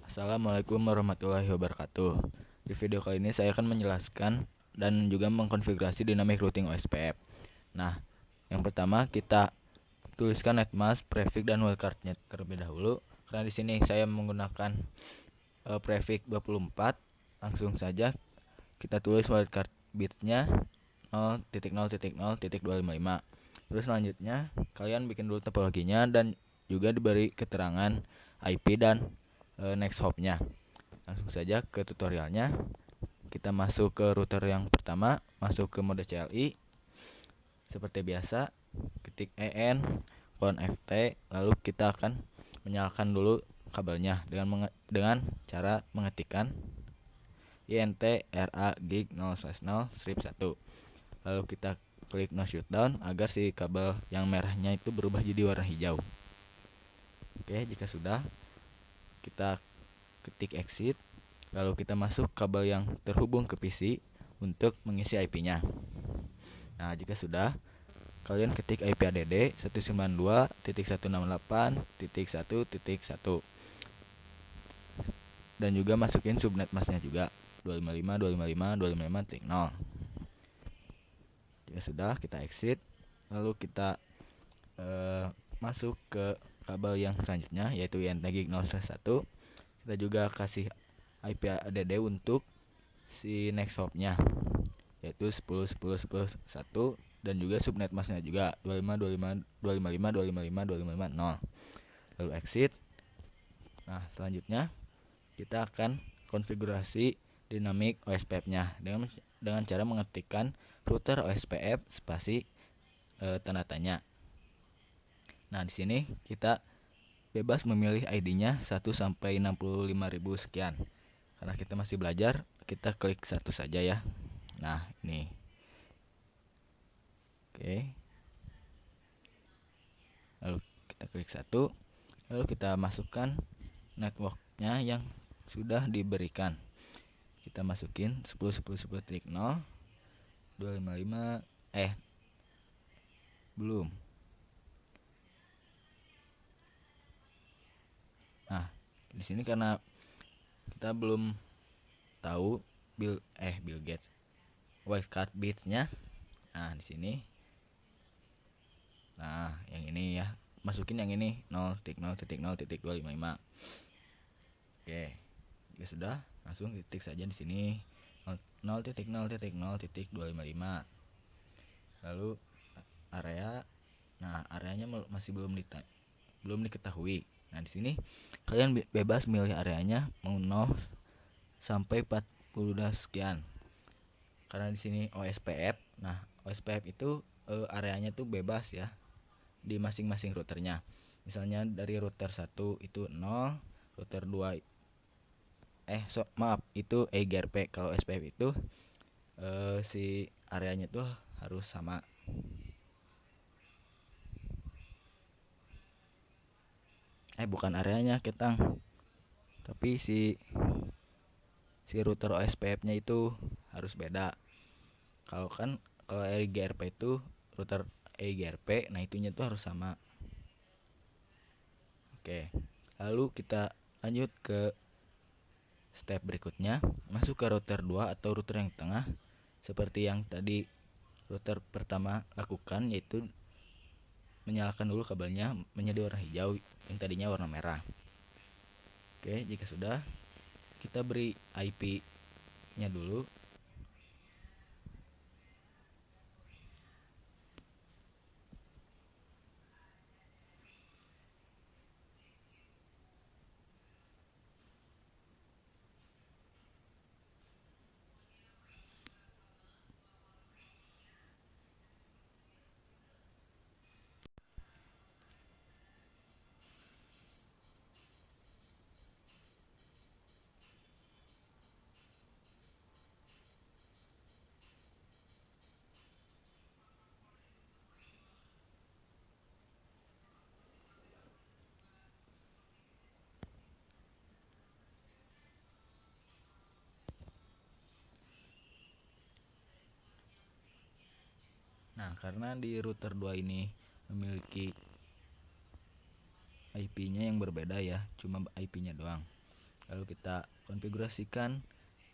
Assalamualaikum warahmatullahi wabarakatuh. Di video kali ini saya akan menjelaskan dan juga mengkonfigurasi dynamic routing OSPF. Nah, yang pertama kita tuliskan netmask, prefix dan wildcardnya terlebih dahulu. Karena di sini saya menggunakan prefix 24, langsung saja kita tulis wildcard bitnya 0.0.0.255. Terus selanjutnya kalian bikin dulu topologinya dan juga diberi keterangan IP dan next hopnya. Langsung saja ke tutorialnya. Kita masuk ke router yang pertama, masuk ke mode CLI. Seperti biasa, ketik en ft, lalu kita akan menyalakan dulu kabelnya dengan cara mengetikkan int ra gig 0/0 strip 1. Lalu kita klik no shutdown agar si kabel yang merahnya itu berubah jadi warna hijau. Oke, jika sudah, kita ketik exit, lalu kita masuk kabel yang terhubung ke PC untuk mengisi IP-nya. Nah, jika sudah, kalian ketik IP add 192.168.1.1 dan juga masukin subnet masknya juga 255.255.255.0. Jika sudah, kita exit, lalu kita masuk ke kabel yang selanjutnya yaitu INT-GIG 0/1. Kita juga kasih IP add untuk si next hop-nya yaitu 10.10.10.1 dan juga subnet masknya juga 255.255.255.255.0. Lalu exit. Nah, selanjutnya kita akan konfigurasi dynamic OSPF-nya dengan cara mengetikkan router OSPF spasi tanda tanya. Nah, di sini kita bebas memilih ID-nya 1 sampai 65.000 sekian. Karena kita masih belajar, kita klik satu saja ya. Nah, ini. Oke. Lalu kita klik satu, lalu kita masukkan networknya yang sudah diberikan. Kita masukin 10.10.10.0 255 belum. Nah, di sini karena kita belum tahu Bill Gates wildcard bitsnya. Nah, di sini. Nah, yang ini ya. Masukin yang ini 0.0.0.255. Oke. Jika sudah, langsung ketik saja di sini 0.0.0.255. Lalu area. Nah, areanya masih belum diketahui. Nah, di sini kalian bebas milih areanya mau 0 sampai 40 sekian. Karena di sini OSPF. Nah, OSPF itu areanya tuh bebas ya di masing-masing routernya. Misalnya dari router 1 itu 0, router 2 itu EGRP. Kalau SPF itu si areanya tuh harus sama. Bukan areanya ketang, tapi si router OSPF-nya itu harus beda. Kalau EGRP itu router EGRP, nah itunya tuh harus sama. Oke. Lalu kita lanjut ke step berikutnya, masuk ke router 2 atau router yang tengah seperti yang tadi router pertama lakukan, yaitu menyalakan dulu kabelnya menjadi warna hijau yang tadinya warna merah. Oke, jika sudah, kita beri IP-nya dulu. Nah, karena di router 2 ini memiliki IP-nya yang berbeda ya, cuma IP-nya doang. Lalu kita konfigurasikan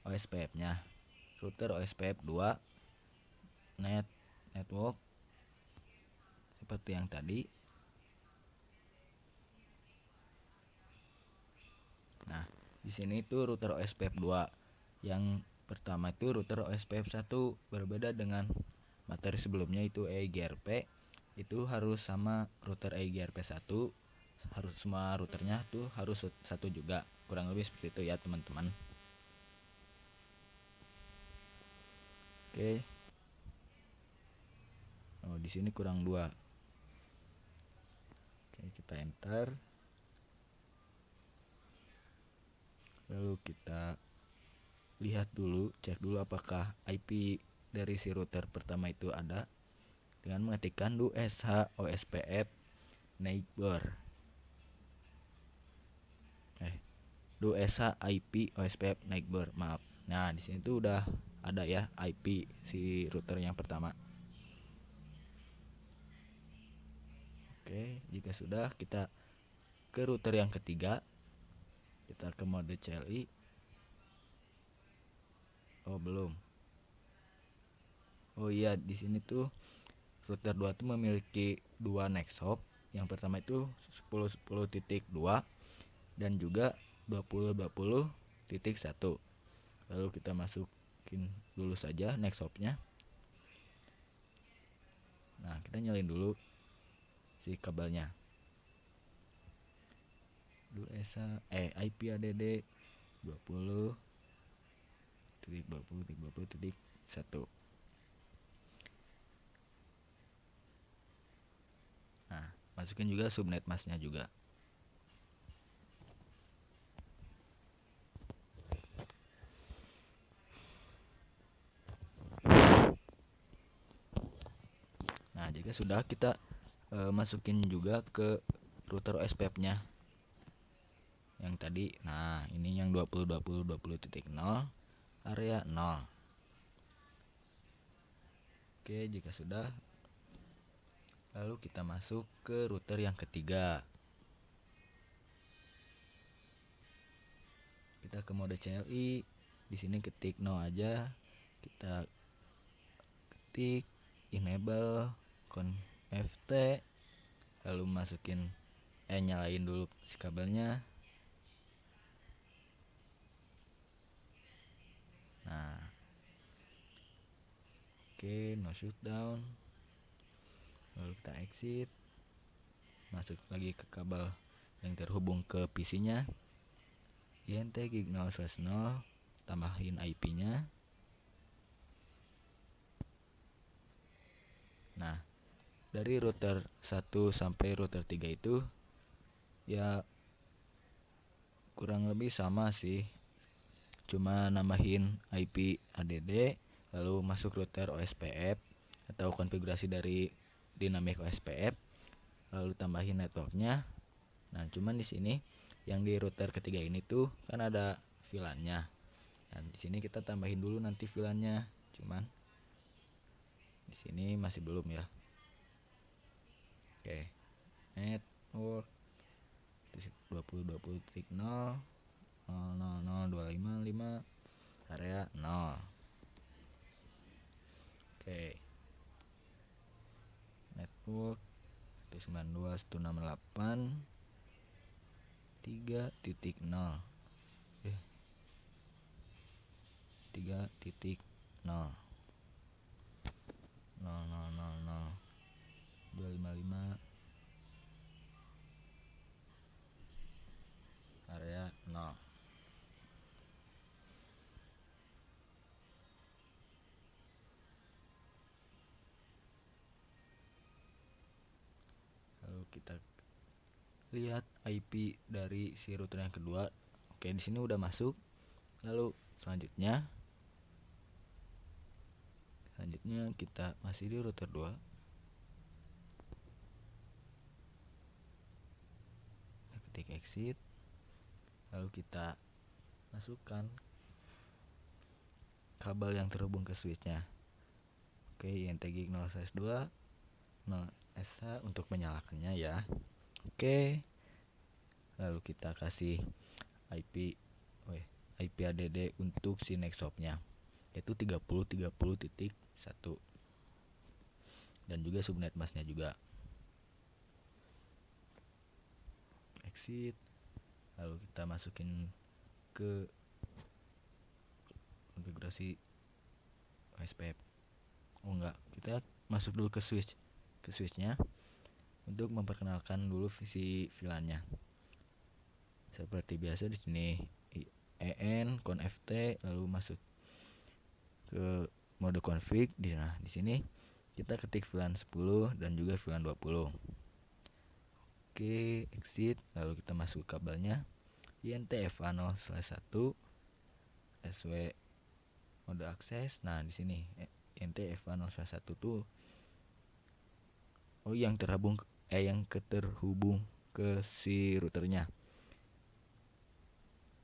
OSPF-nya. Router OSPF 2 network seperti yang tadi. Nah, di sini itu router OSPF 2. Yang pertama itu router OSPF 1, berbeda dengan materi sebelumnya itu EIGRP. Itu harus sama router EIGRP 1, harus semua routernya tuh harus satu juga. Kurang lebih seperti itu ya, teman-teman. Oke. Oh, di sini kurang 2. Oke, kita enter. Lalu kita lihat dulu, cek dulu apakah IP dari si router pertama itu ada dengan mengetikkan DUSH OSPF neighbor. DUSH IP OSPF neighbor, maaf. Nah, di sini tuh udah ada ya IP si router yang pertama. Oke, jika sudah, kita ke router yang ketiga. Kita ke mode CLI. Oh, belum. Oh iya, di sini tuh router 2 tuh memiliki 2 next hop. Yang pertama itu 10.10.2 dan juga 20.20.1. Lalu kita masukin dulu saja next hopnya. Nah, kita nyalain dulu si kabelnya. IP ADD 20.20.20.1. Nah, masukin juga subnet masknya juga. Nah, jika sudah, kita masukin juga ke router OSPF-nya yang tadi. Nah, ini yang 20.20.20.0 area 0. Oke, jika sudah, lalu kita masuk ke router yang ketiga. Kita ke mode CLI. Di sini ketik no aja. Kita ketik enable conft, lalu masukin nyalain dulu si kabelnya. Nah, oke, no shutdown. Lalu kita exit, masuk lagi ke kabel yang terhubung ke PC-nya. INT gig 0/0, tambahin IP-nya. Nah, dari router 1 sampai router 3 itu ya kurang lebih sama sih, cuma nambahin IP ADD, lalu masuk router OSPF atau konfigurasi dari dynamic OSPF, lalu tambahin networknya. Nah, cuman di sini yang di router ketiga ini tuh kan ada VLAN-nya. Dan di sini kita tambahin dulu nanti VLAN-nya, cuman di sini masih belum ya. Oke, network 20.20.0 000.255 area 0. Oke, network 192.168 3.0 3.0 255 area 0. Lalu kita lihat IP dari si router yang kedua. Oke, di sini udah masuk. Lalu selanjutnya kita masih di router 2. Ketik exit, lalu kita masukkan kabel yang terhubung ke switchnya. Oke, INT gig 0/2 0SH untuk menyalakannya ya. Oke, lalu kita kasih IP IP ADD untuk si next hop-nya, yaitu 30.30.1 dan juga subnet masknya juga. Exit, lalu kita masukin ke konfigurasi OSPF. Kita masuk dulu ke switchnya untuk memperkenalkan dulu visi VLAN-nya. Seperti biasa di sini en conft, lalu masuk ke mode config. Di sini kita ketik VLAN 10 dan juga VLAN 20. Oke, exit, lalu kita masuk kabelnya INT-FA0/1 SW mode akses. Nah, di sini INT-FA0/1 tuh yang terhubung ke si routernya.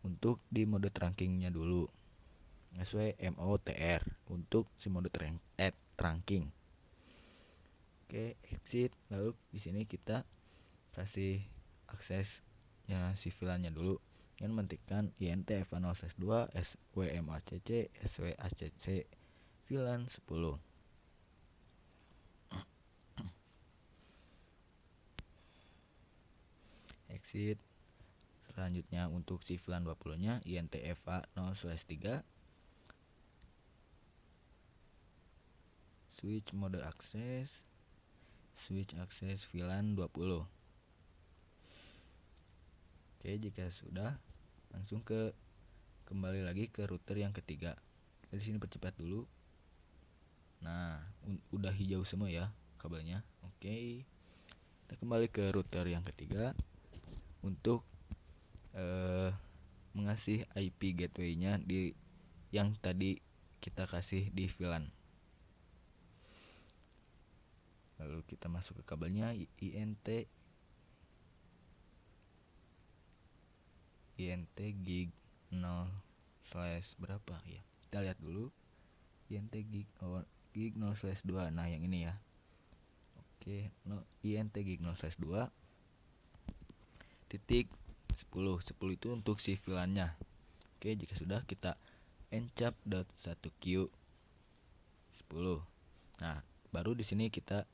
Untuk di mode trunkingnya dulu SWMOTR untuk si mode trunking. Oke, exit, lalu di sini kita kasih aksesnya si VLAN-nya dulu dengan mengetikkan INT-FA0/2 SWMACC SWACC VLAN 10. Exit. Selanjutnya untuk si VLAN 20-nya INT-FA0/3 switch mode akses VLAN 20. Oke, jika sudah, langsung kembali lagi ke router yang ketiga. Kita di sini percepat dulu. Nah, udah hijau semua ya kabelnya. Oke. Kita kembali ke router yang ketiga untuk mengasih IP gateway-nya di yang tadi kita kasih di VLAN. Lalu kita masuk ke kabelnya INT gig 0/ berapa ya, kita lihat dulu. INT gig 0/2. Nah, yang ini ya. Oke, INT gig 0/2 titik 10 itu untuk si VLAN-nya. Oke, jika sudah, kita encap.1q 10. Nah, baru di sini kita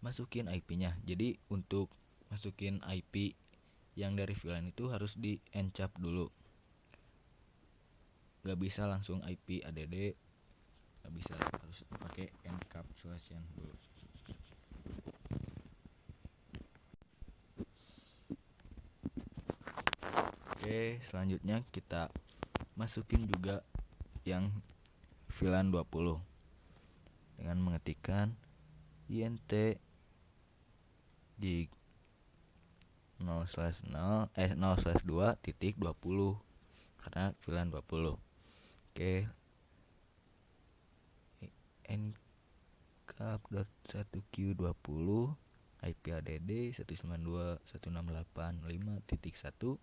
masukin IP-nya. Jadi untuk masukin IP yang dari VLAN itu harus di encap dulu. Gak bisa langsung IP ADD, gak bisa, harus pakai encapsulation dulu. Oke, selanjutnya kita masukin juga yang VLAN 20 dengan mengetikkan INT gig 0/2 karena VLAN 20. Oke, encap.1q20 IP ADD 192.168.5.1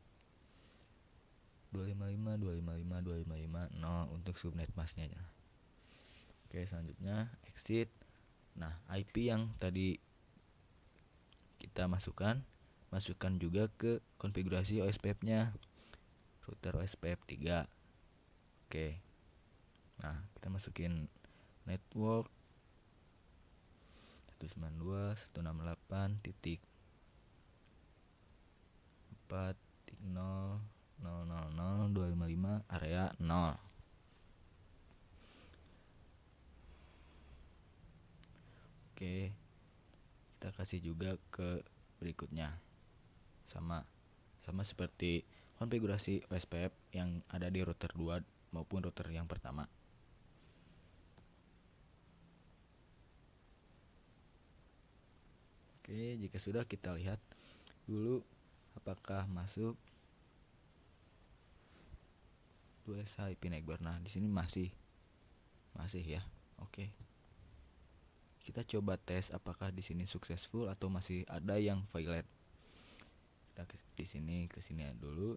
255.255.255.0 untuk subnet masknya. Oke, selanjutnya exit. Nah, IP yang tadi kita masukkan juga ke konfigurasi OSPF-nya, router OSPF 3. Oke. Nah, kita masukin network 192.168.4.0.000.255 area 0. Oke, kita kasih juga ke berikutnya, sama seperti konfigurasi OSPF yang ada di router 2 maupun router yang pertama. Oke, jika sudah, kita lihat dulu apakah masuk 2SH IP neighbor. Nah, di sini masih ya. Oke. Kita coba tes apakah di sini successful atau masih ada yang violate. Kita di sini ke sini dulu.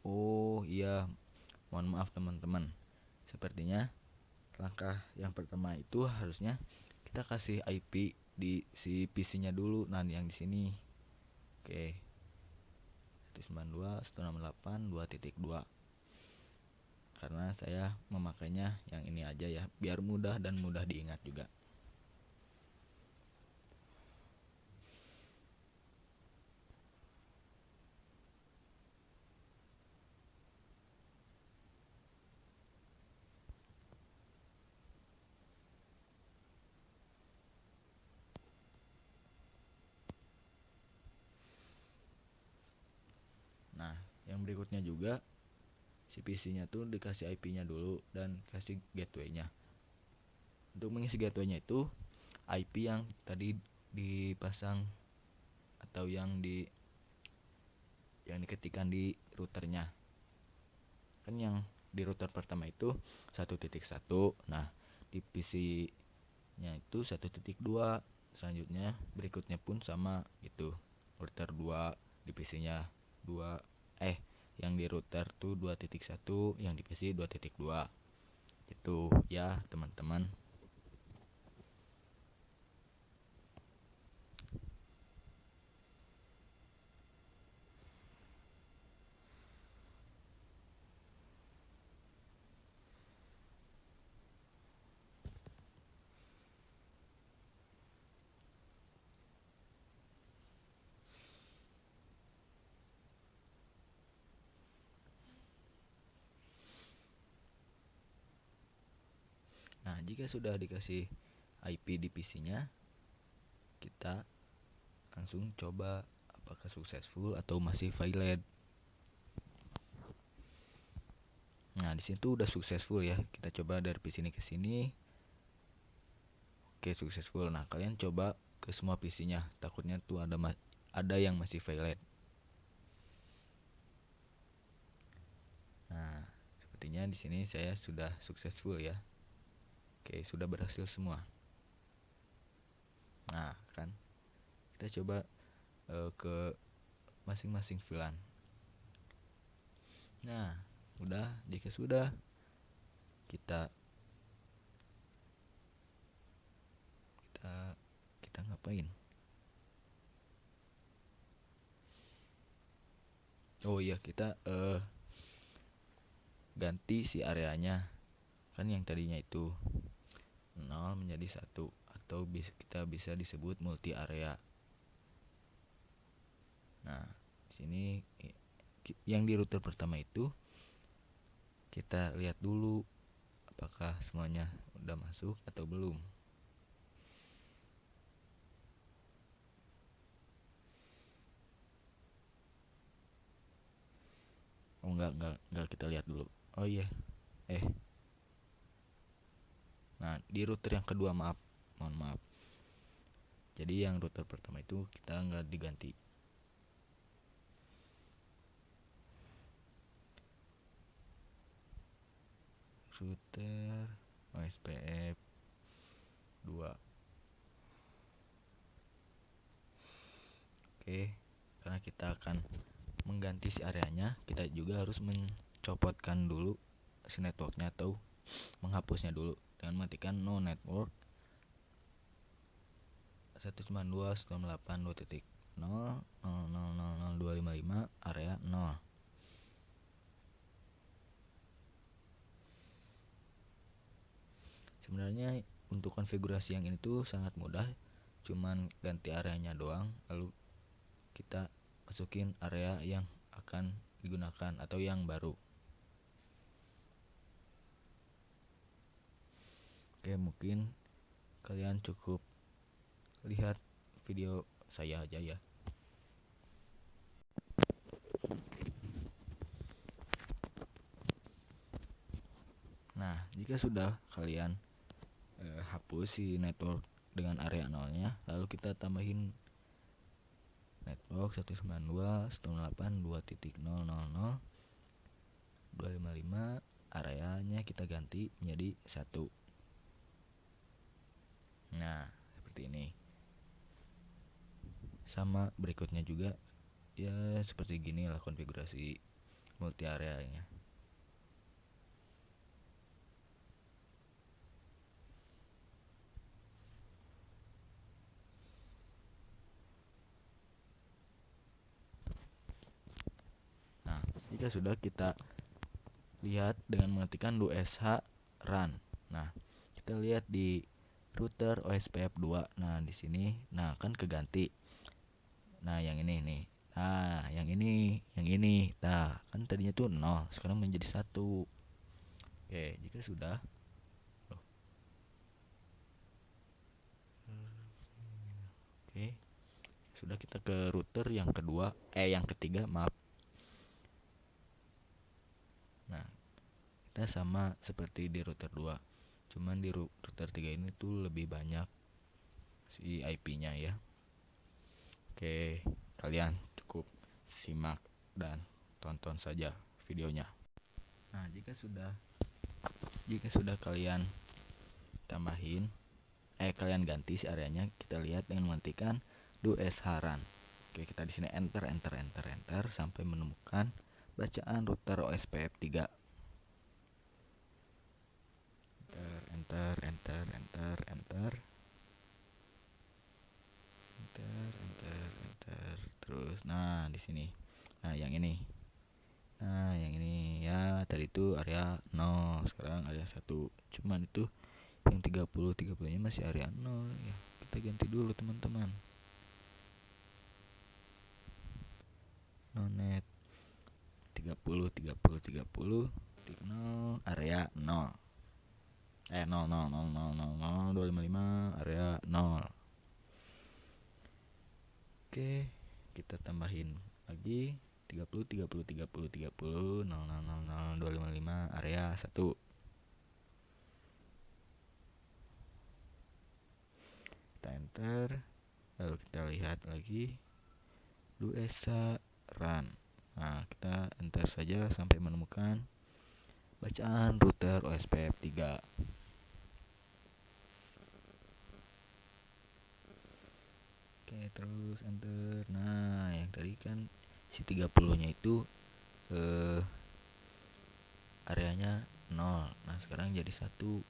Oh iya, mohon maaf teman-teman. Sepertinya langkah yang pertama itu harusnya kita kasih IP di si PC-nya dulu. Nah, yang di sini Oke, 192.168.2.2. Karena saya memakainya yang ini aja ya, biar mudah dan mudah diingat juga. Nah, yang berikutnya juga si PC-nya tuh dikasih IP-nya dulu dan kasih gateway-nya. Untuk mengisi gateway-nya itu IP yang tadi dipasang atau yang diketikkan di routernya. Kan yang di router pertama itu 1.1. Nah, di PC-nya itu 1.2. Selanjutnya berikutnya pun sama itu. Router 2 di PC-nya 2 yang di router tuh 2.1, yang di PC 2.2. Itu ya, teman-teman. Nah, jika sudah dikasih IP di PC-nya, kita langsung coba apakah successful atau masih valid. Nah, di situ udah successful ya. Kita coba dari PC ini ke sini. Oke, successful. Nah, kalian coba ke semua PC-nya. Takutnya tuh ada yang masih valid. Nah, sepertinya di sini saya sudah successful ya. Oke, sudah berhasil semua. Nah, kan kita coba ke masing-masing VLAN. Nah, udah. Jika sudah, kita ngapain? Oh iya, kita ganti si areanya. Kan yang tadinya itu 0 menjadi 1, atau kita bisa disebut multi area. Nah, di sini yang di router pertama itu kita lihat dulu apakah semuanya udah masuk atau belum. Oh enggak, kita lihat dulu. Oh iya. Nah, di router yang kedua, mohon maaf. Jadi yang router pertama itu kita nggak diganti. Router OSPF 2. Oke, karena kita akan mengganti si areanya, kita juga harus mencopotkan dulu si networknya atau menghapusnya dulu dengan matikan no network 192.168.2.0.000.255 area 0. Sebenarnya untuk konfigurasi yang ini tuh sangat mudah, cuman ganti areanya doang, lalu kita masukin area yang akan digunakan atau yang baru. Oke, mungkin kalian cukup lihat video saya aja ya. Nah, jika sudah kalian hapus si network dengan area nolnya, lalu kita tambahin network 192.168.2.0.0.255, areanya kita ganti menjadi 1. Nah, seperti ini. Sama berikutnya juga ya, seperti gini lah konfigurasi multi areanya. Jika sudah, kita lihat dengan mengetikkan do-sh run. Nah, kita lihat di router OSPF2. Nah, di sini kan keganti. Nah, yang ini nih. Nah, yang ini. Nah, kan tadinya tuh 0, sekarang menjadi 1. Oke, jika sudah Oke, sudah, kita ke router yang ketiga, maaf. Nah, kita sama seperti di router 2. Cuman di router 3 ini tuh lebih banyak si IP-nya ya. Oke, kalian cukup simak dan tonton saja videonya. Nah, jika sudah kalian kalian ganti si areanya, kita lihat dengan mengetikkan do-sh run. Oke, kita di sini enter sampai menemukan bacaan router OSPF 3. Enter. Terus di sini. Yang ini ya, tadi itu area 0, sekarang area 1. Cuman itu yang 30-30-nya masih area 0 ya. Kita ganti dulu, teman-teman. Nonet 30 0 area 0. 255 area 0. Oke, kita tambahin lagi 30 0 0 0 255 area 1. Kita enter, lalu kita lihat lagi do-sh run. Nah, kita enter saja sampai menemukan bacaan router OSPF 3. Oke, terus enter. Nah, yang tadi kan si 30-nya itu areanya 0. Nah, sekarang jadi 1.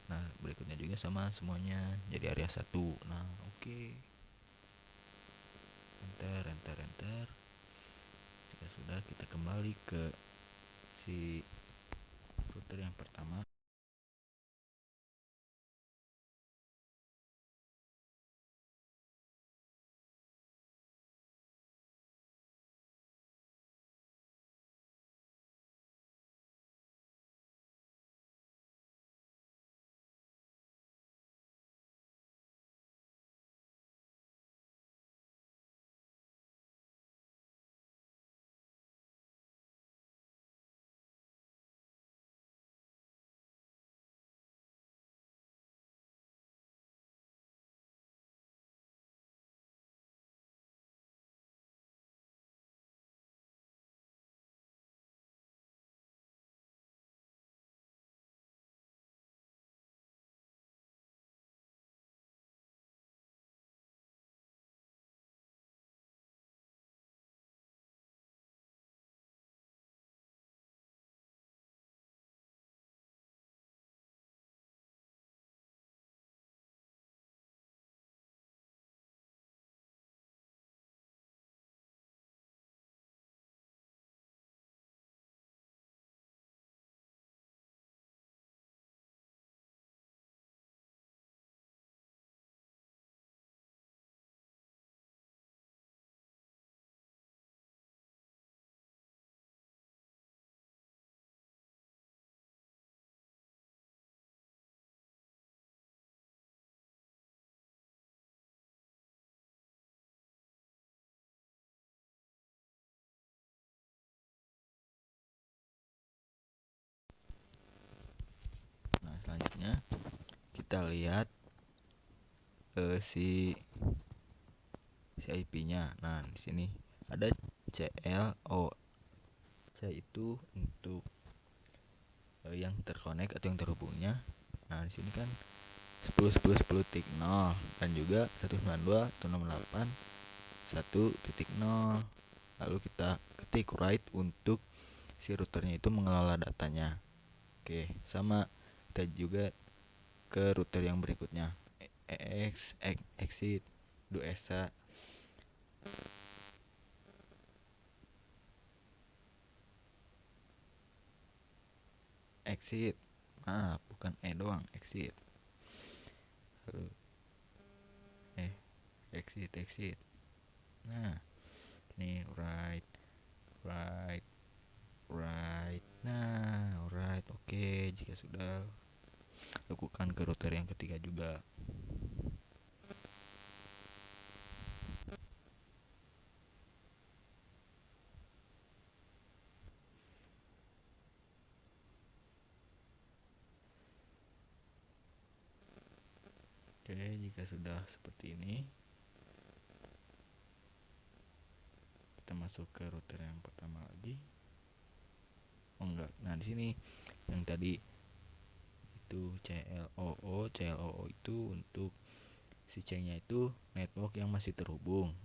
Nah, berikutnya juga sama semuanya jadi area 1. Nah, oke. Enter. Jika sudah, kita kembali ke si router yang pertama. Nah, selanjutnya kita lihat si IP-nya. Nah, di sini ada CLO. C itu untuk yang terkonek atau yang terhubungnya. Nah, di sini kan 10.10.10.0 dan juga 192.168.1.0. Lalu kita ketik write untuk si routernya itu mengelola datanya. Oke, sama kita juga ke router yang berikutnya, exit do-sh. exit. Maaf, bukan doang, exit. Lalu exit. Nah, ini right, right, right. Nah, alright. Oke, jika sudah, lakukan ke router yang ketiga juga. Oke, jika sudah seperti ini, kita masuk ke router yang pertama lagi. Oh enggak. Nah, di sini yang tadi itu CLOO itu untuk si C-nya itu network yang masih terhubung.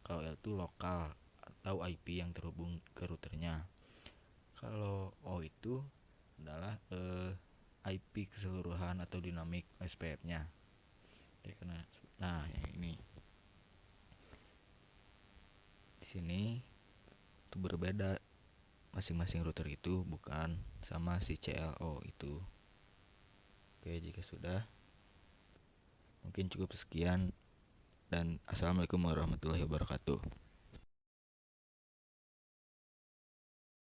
Kalau L itu lokal atau IP yang terhubung ke routernya. Kalau O itu adalah IP keseluruhan atau dinamik SPF-nya. Nah, yang ini. Di sini itu berbeda, masing-masing router itu bukan sama si CLO itu. Oke, jika sudah, mungkin cukup sekian dan assalamualaikum warahmatullahi wabarakatuh.